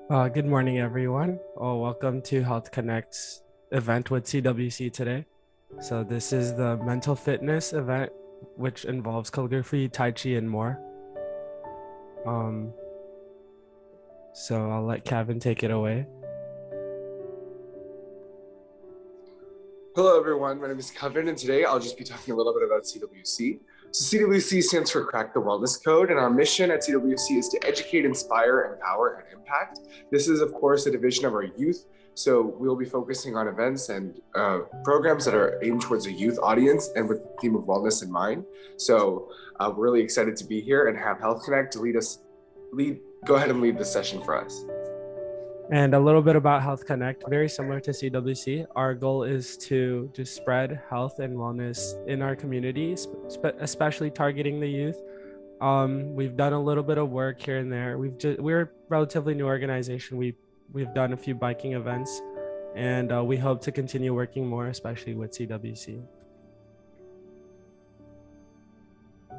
Good morning, everyone. Welcome to Health Connect's event with CWC today. So this is the mental fitness event, which involves calligraphy, Tai Chi, and more. Um, so I'll let Kevin take it away. Hello, everyone. My name is Kevin, and today I'll just be talking a little bit about CWC. So CWC stands for Crack the Wellness Code, and our mission at CWC is to educate, inspire, empower, and impact. This is, of course, a division of our youth. So we'll be focusing on events and programs that are aimed towards a youth audience and with the theme of wellness in mind. So we're really excited to be here and have Health Connect to go ahead and lead this session for us. And a little bit about Health Connect, very similar to CWC. Our goal is to just spread health and wellness in our community, especially targeting the youth. We've done a little bit of work here and there. We're a relatively new organization. We've done a few biking events, and we hope to continue working more, especially with CWC.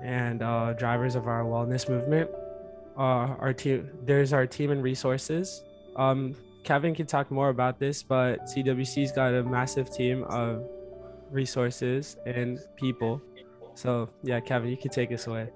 And drivers of our wellness movement, our team. There's our team and resources. Kevin can talk more about this, but CWC's got a massive team of resources and people. So yeah, Kevin, you can take us away.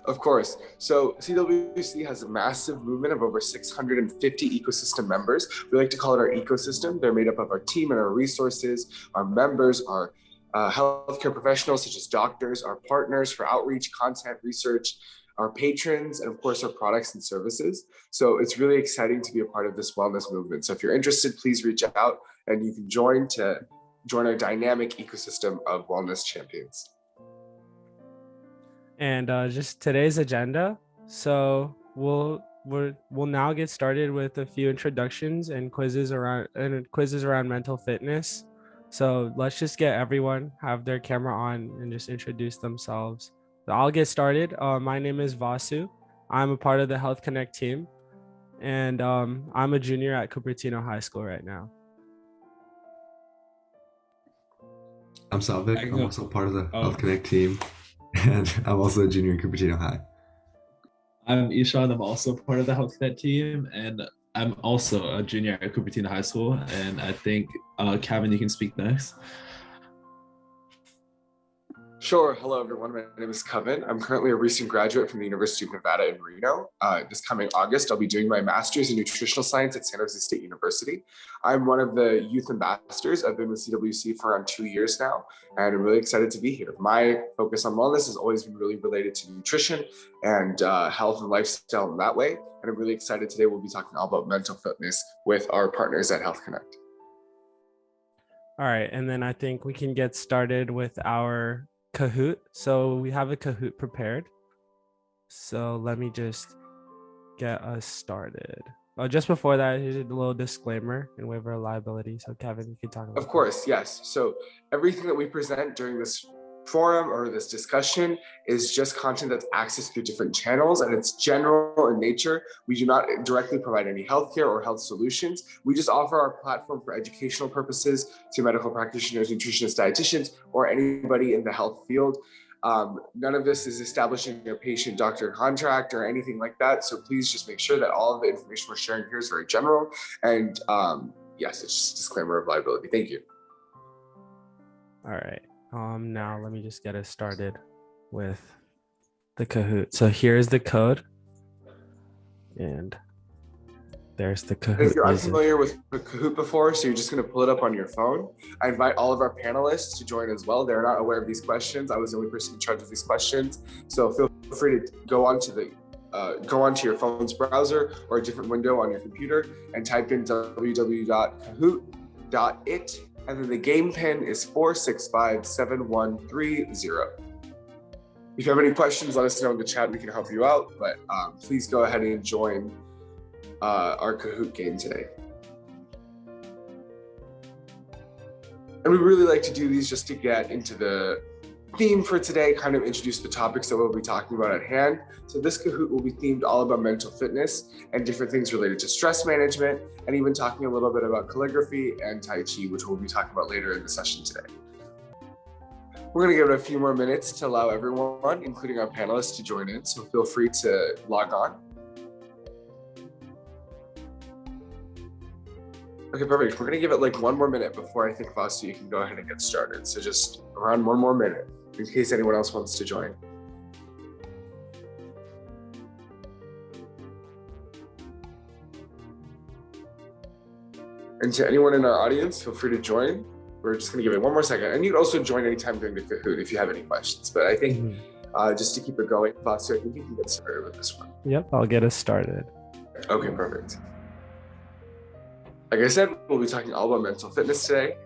Of course. So CWC has a massive movement of over 650 ecosystem members. We like to call it our ecosystem. They're made up of our team and our resources, our members, our healthcare professionals such as doctors, our partners for outreach, content, research, our patrons, and of course our products and services. So it's really exciting to be a part of this wellness movement. So if you're interested, please reach out and you can join our dynamic ecosystem of wellness champions. And just today's agenda. So we'll now get started with a few introductions and quizzes around mental fitness. So let's just get everyone have their camera on and just introduce themselves. So I'll get started. My name is Vasu. I'm a part of the Health Connect team, and I'm a junior at Cupertino High School right now. I'm Salvik. I'm also part of the Health Connect team, and I'm also a junior at Cupertino High. I'm Ishan. I'm also part of the Health Connect team, and I'm also a junior at Cupertino High School. And I think, Kevin, you can speak next. Sure. Hello, everyone. My name is Kevin. I'm currently a recent graduate from the University of Nevada in Reno. This coming August, I'll be doing my master's in nutritional science at San Jose State University. I'm one of the youth ambassadors. I've been with CWC for around 2 years now, and I'm really excited to be here. My focus on wellness has always been really related to nutrition and health and lifestyle in that way. And I'm really excited today. We'll be talking all about mental fitness with our partners at Health Connect. All right. And then I think we can get started with our Kahoot. So we have a Kahoot prepared. So let me just get us started. Just before that, here's a little disclaimer and waiver of liability. So Kevin, you can talk about Of course, yes. So everything that we present during this forum or this discussion is just content that's accessed through different channels, and it's general in nature. We do not directly provide any healthcare or health solutions. We just offer our platform for educational purposes to medical practitioners, nutritionists, dietitians, or anybody in the health field. None of this is establishing a patient-doctor contract or anything like that. So please just make sure that all of the information we're sharing here is very general. And yes, it's just a disclaimer of liability. Thank you. All right. Now let me just get us started with the Kahoot. So here's the code, and there's the Kahoot. If you're unfamiliar with Kahoot before, so you're just going to pull it up on your phone. I invite all of our panelists to join as well. They're not aware of these questions. I was the only person in charge of these questions, so feel free to go onto your phone's browser or a different window on your computer and type in www.kahoot.it. And then the game pin is 4657130. If you have any questions, let us know in the chat. We can help you out. But please go ahead and join our Kahoot game today. And we really like to do these just to get into the theme for today, kind of introduce the topics that we'll be talking about at hand. So this Kahoot will be themed all about mental fitness and different things related to stress management, and even talking a little bit about calligraphy and Tai Chi, which we'll be talking about later in the session today. We're going to give it a few more minutes to allow everyone, including our panelists, to join in. So feel free to log on. Okay, perfect. We're gonna give it like 1 more minute before I think, Foster, you can go ahead and get started. So just around 1 more minute in case anyone else wants to join. And to anyone in our audience, feel free to join. We're just gonna give it 1 more second. And you can also join anytime during the Kahoot if you have any questions. But I think just to keep it going, Foster, I think you can get started with this one. Yep, I'll get us started. Okay, perfect. Like I said, we'll be talking all about mental fitness today.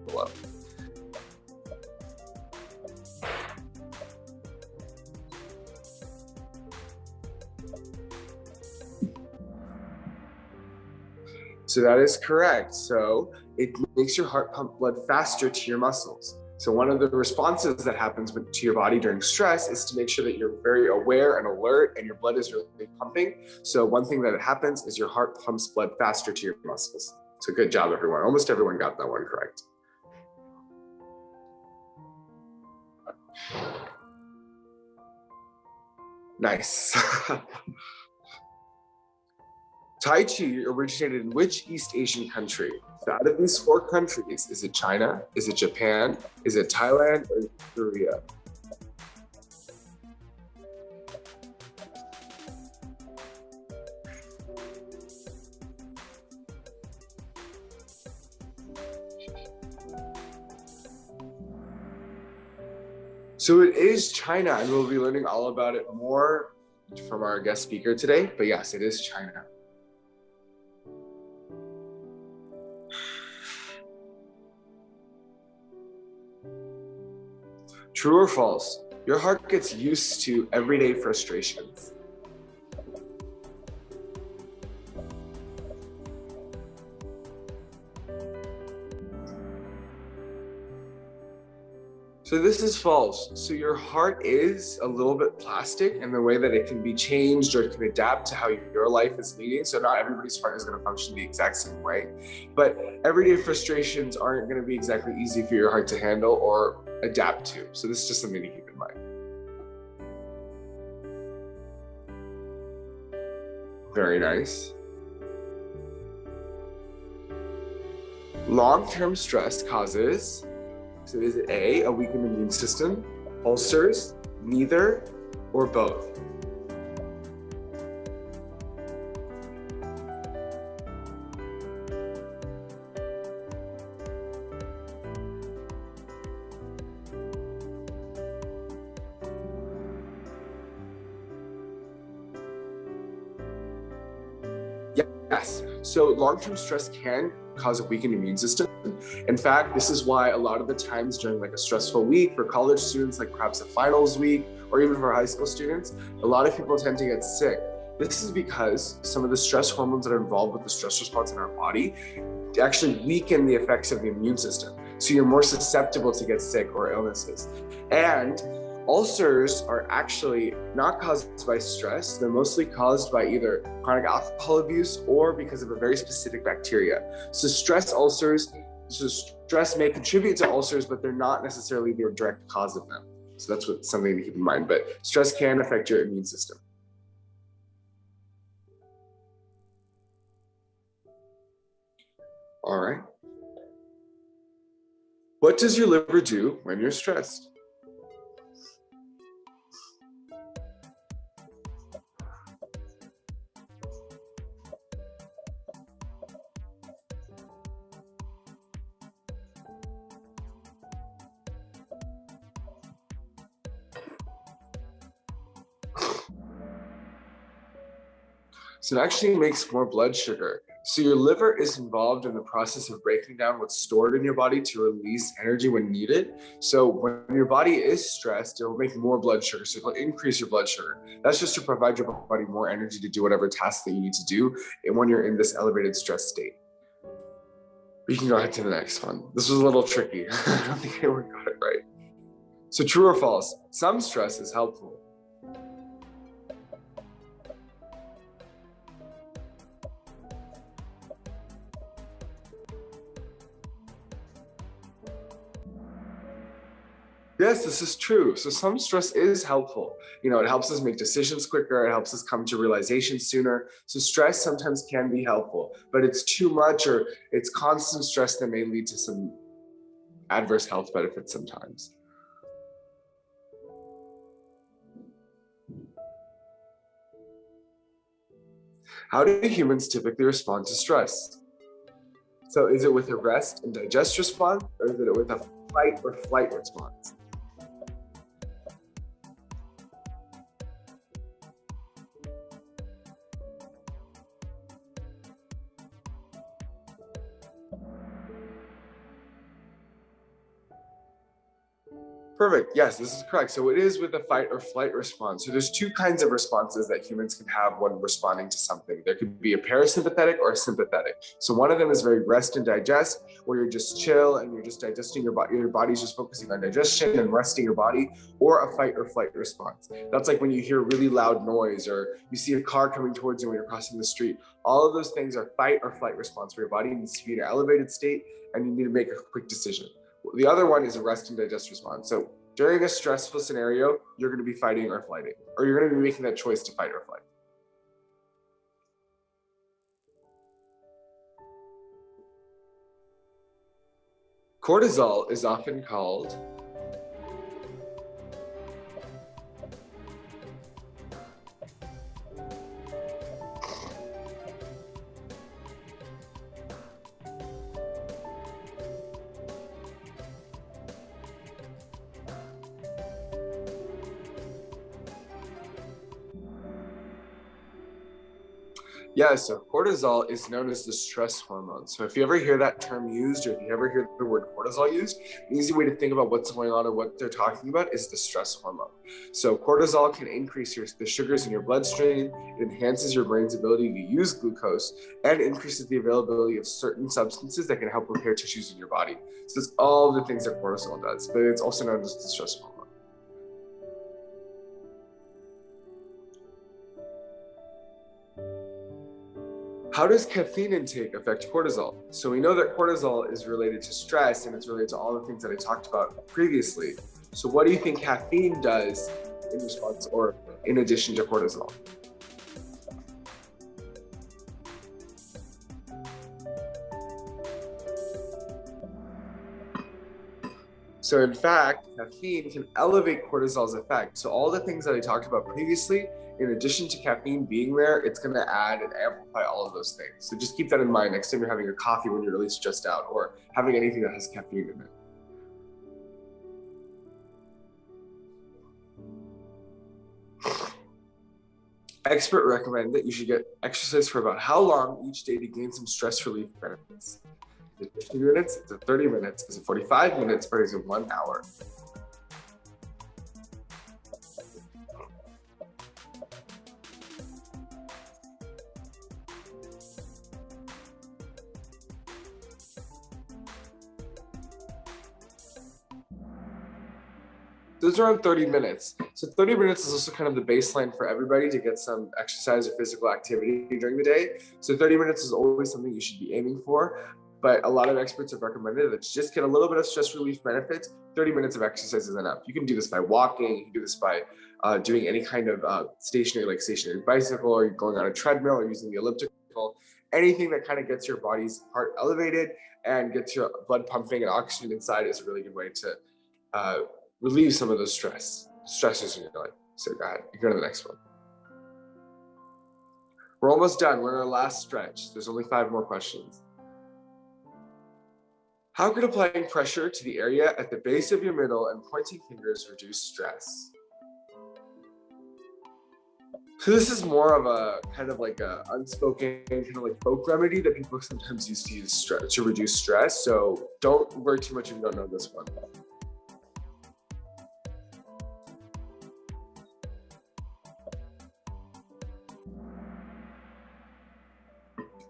Below. So that is correct. So it makes your heart pump blood faster to your muscles. So one of the responses that happens to your body during stress is to make sure that you're very aware and alert and your blood is really pumping. So one thing that happens is your heart pumps blood faster to your muscles. So good job, everyone. Almost everyone got that one correct. Nice. Tai Chi originated in which East Asian country? So out of these 4 countries, is it China? Is it Japan? Is it Thailand or Korea? So it is China, and we'll be learning all about it more from our guest speaker today. But yes, it is China. True or false? Your heart gets used to everyday frustrations. So this is false. So your heart is a little bit plastic in the way that it can be changed or it can adapt to how your life is leading. So not everybody's heart is going to function the exact same way. But everyday frustrations aren't going to be exactly easy for your heart to handle or adapt to. So this is just something to keep in mind. Very nice. Long-term stress causes, so is it A, a weakened immune system, ulcers, neither, or both? Yes, so long-term stress can cause a weakened immune system. In fact, this is why a lot of the times during like a stressful week for college students, like perhaps a finals week, or even for high school students, a lot of people tend to get sick. This is because some of the stress hormones that are involved with the stress response in our body actually weaken the effects of the immune system. So you're more susceptible to get sick or illnesses. And ulcers are actually not caused by stress. They're mostly caused by either chronic alcohol abuse or because of a very specific bacteria. So stress may contribute to ulcers, but they're not necessarily the direct cause of them. So that's something to keep in mind. But stress can affect your immune system. All right. What does your liver do when you're stressed? So it actually makes more blood sugar. So your liver is involved in the process of breaking down what's stored in your body to release energy when needed. So when your body is stressed, it will make more blood sugar. So it'll increase your blood sugar. That's just to provide your body more energy to do whatever tasks that you need to do when you're in this elevated stress state. We can go ahead to the next one. This was a little tricky. I don't think anyone got it right. So true or false? Some stress is helpful. Yes, this is true. So some stress is helpful. It helps us make decisions quicker. It helps us come to realization sooner. So stress sometimes can be helpful, but it's too much or it's constant stress that may lead to some adverse health benefits sometimes. How do humans typically respond to stress? So is it with a rest and digest response, or is it with a fight or flight response? Perfect. Yes, this is correct. So it is with a fight or flight response. So there's two kinds of responses that humans can have when responding to something. There could be a parasympathetic or a sympathetic. So one of them is very rest and digest, where you're just chill and you're just digesting your body. Your body's just focusing on digestion and resting your body, or a fight or flight response. That's like when you hear really loud noise or you see a car coming towards you when you're crossing the street. All of those things are fight or flight response, where your body needs to be in an elevated state and you need to make a quick decision. The other one is a rest and digest response. So during a stressful scenario, you're going to be fighting or flighting, or you're going to be making that choice to fight or flight. Cortisol is often called Yeah, so cortisol is known as the stress hormone. So if you ever hear that term used, or if you ever hear the word cortisol used, an easy way to think about what's going on or what they're talking about is the stress hormone. So cortisol can increase the sugars in your bloodstream, it enhances your brain's ability to use glucose, and increases the availability of certain substances that can help repair tissues in your body. So that's all the things that cortisol does, but it's also known as the stress hormone. How does caffeine intake affect cortisol? So we know that cortisol is related to stress and it's related to all the things that I talked about previously. So what do you think caffeine does in response or in addition to cortisol? So in fact, caffeine can elevate cortisol's effect. So all the things that I talked about previously, in addition to caffeine being there, it's going to add and amplify all of those things. So just keep that in mind next time you're having a coffee when you're really stressed out, or having anything that has caffeine in it. Experts recommend that you should get exercise for about how long each day to gain some stress relief benefits? Is it 50 minutes? Is it 30 minutes? Is it 45 minutes? Or is it 1 hour? Those are around 30 minutes. So 30 minutes is also kind of the baseline for everybody to get some exercise or physical activity during the day. So 30 minutes is always something you should be aiming for. But a lot of experts have recommended that to just get a little bit of stress relief benefits, 30 minutes of exercise is enough. You can do this by walking, you can do this by doing any kind of stationary bicycle, or going on a treadmill, or using the elliptical, anything that kind of gets your body's heart elevated and gets your blood pumping and oxygen inside is a really good way to relieve some of those stressors in your life. So go ahead, you go to the next one. We're almost done. We're in our last stretch. There's only 5 more questions. How could applying pressure to the area at the base of your middle and pointing fingers reduce stress? So this is more of a kind of like a unspoken kind of like folk remedy that people sometimes use to use to reduce stress. So don't worry too much if you don't know this one.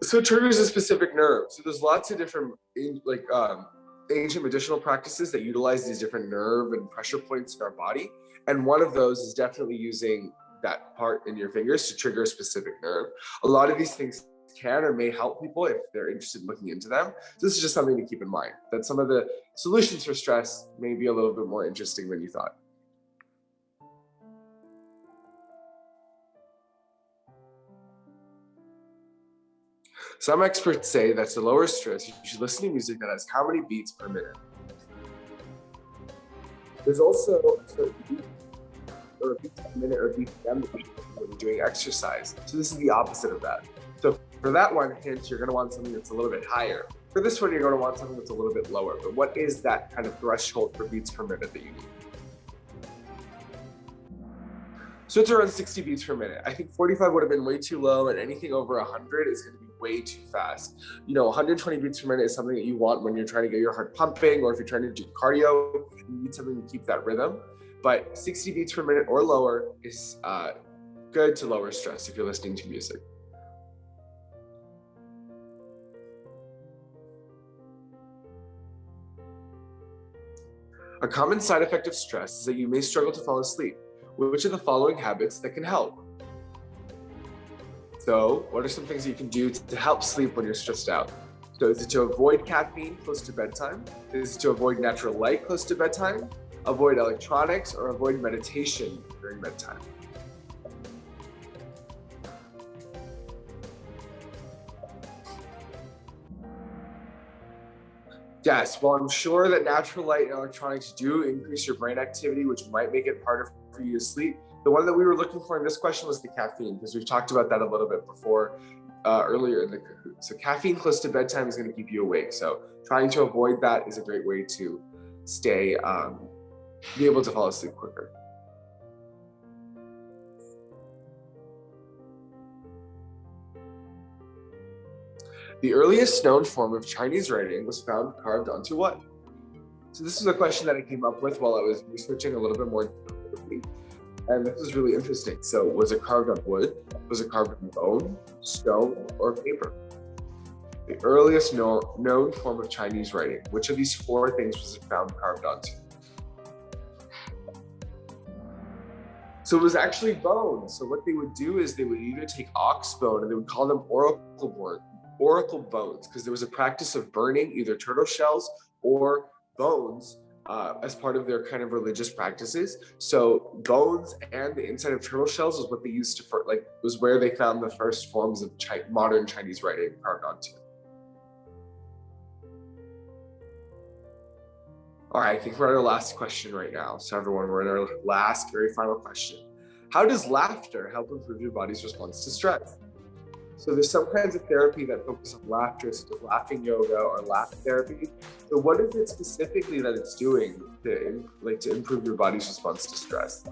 So it triggers a specific nerve. So there's lots of different ancient medicinal practices that utilize these different nerve and pressure points in our body. And one of those is definitely using that part in your fingers to trigger a specific nerve. A lot of these things can or may help people if they're interested in looking into them. So this is just something to keep in mind, that some of the solutions for stress may be a little bit more interesting than you thought. Some experts say that to lower stress, you should listen to music that has how many beats per minute. There's also a certain beat or beats per minute or BPM when you're doing exercise. So this is the opposite of that. So for that one, hint, you're going to want something that's a little bit higher. For this one, you're going to want something that's a little bit lower. But what is that kind of threshold for beats per minute that you need? So it's around 60 beats per minute. I think 45 would have been way too low, and anything over 100 is going to be way too fast. 120 beats per minute is something that you want when you're trying to get your heart pumping, or if you're trying to do cardio, you need something to keep that rhythm. But 60 beats per minute or lower is good to lower stress if you're listening to music. A common side effect of stress is that you may struggle to fall asleep. Which are the following habits that can help? So what are some things you can do to help sleep when you're stressed out? So is it to avoid caffeine close to bedtime? Is it to avoid natural light close to bedtime? Avoid electronics, or avoid meditation during bedtime? Yes, well, I'm sure that natural light and electronics do increase your brain activity, which might make it harder for you to sleep. The one that we were looking for in this question was the caffeine, because we've talked about that a little bit before earlier in the Kahoot. So caffeine close to bedtime is going to keep you awake. So trying to avoid that is a great way to stay, be able to fall asleep quicker. The earliest known form of Chinese writing was found carved onto what? So this is a question that I came up with while I was researching a little bit more, and this is really interesting. So was it carved on wood? Was it carved on bone, stone, or paper? The earliest known form of Chinese writing. Which of these four things was it found carved onto? So it was actually bone. So what they would do is they would either take ox bone, and they would call them oracle bones, because there was a practice of burning either turtle shells or bones as part of their kind of religious practices. So bones and the inside of turtle shells is what they used to, was where they found the first forms of modern Chinese writing carved onto. All right, I think we're at our last question right now. So everyone, we're in our last, very final question. How does laughter help improve your body's response to stress? So there's some kinds of therapy that focus on laughter, such as laughing yoga or laugh therapy. So what is it specifically that it's doing to improve your body's response to stress?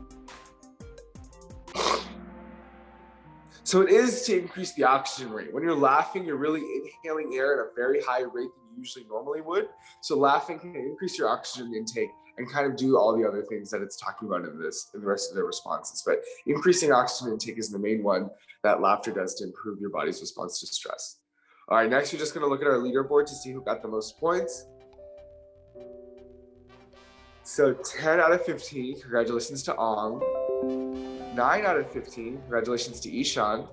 So it is to increase the oxygen rate. When you're laughing, you're really inhaling air at a very high rate than you usually normally would. So laughing can increase your oxygen intake and kind of do all the other things that it's talking about in the rest of their responses. But increasing oxygen intake is the main one that laughter does to improve your body's response to stress. All right, next we're just gonna look at our leaderboard to see who got the most points. So 10 out of 15, congratulations to Ong. 9 out of 15, congratulations to Ishan.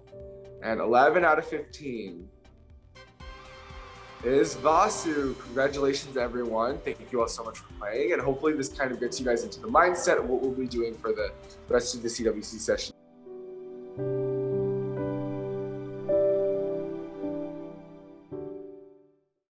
And 11 out of 15 is Vasu. Congratulations, everyone. Thank you all so much for playing. And hopefully this kind of gets you guys into the mindset of what we'll be doing for the rest of the CWC session.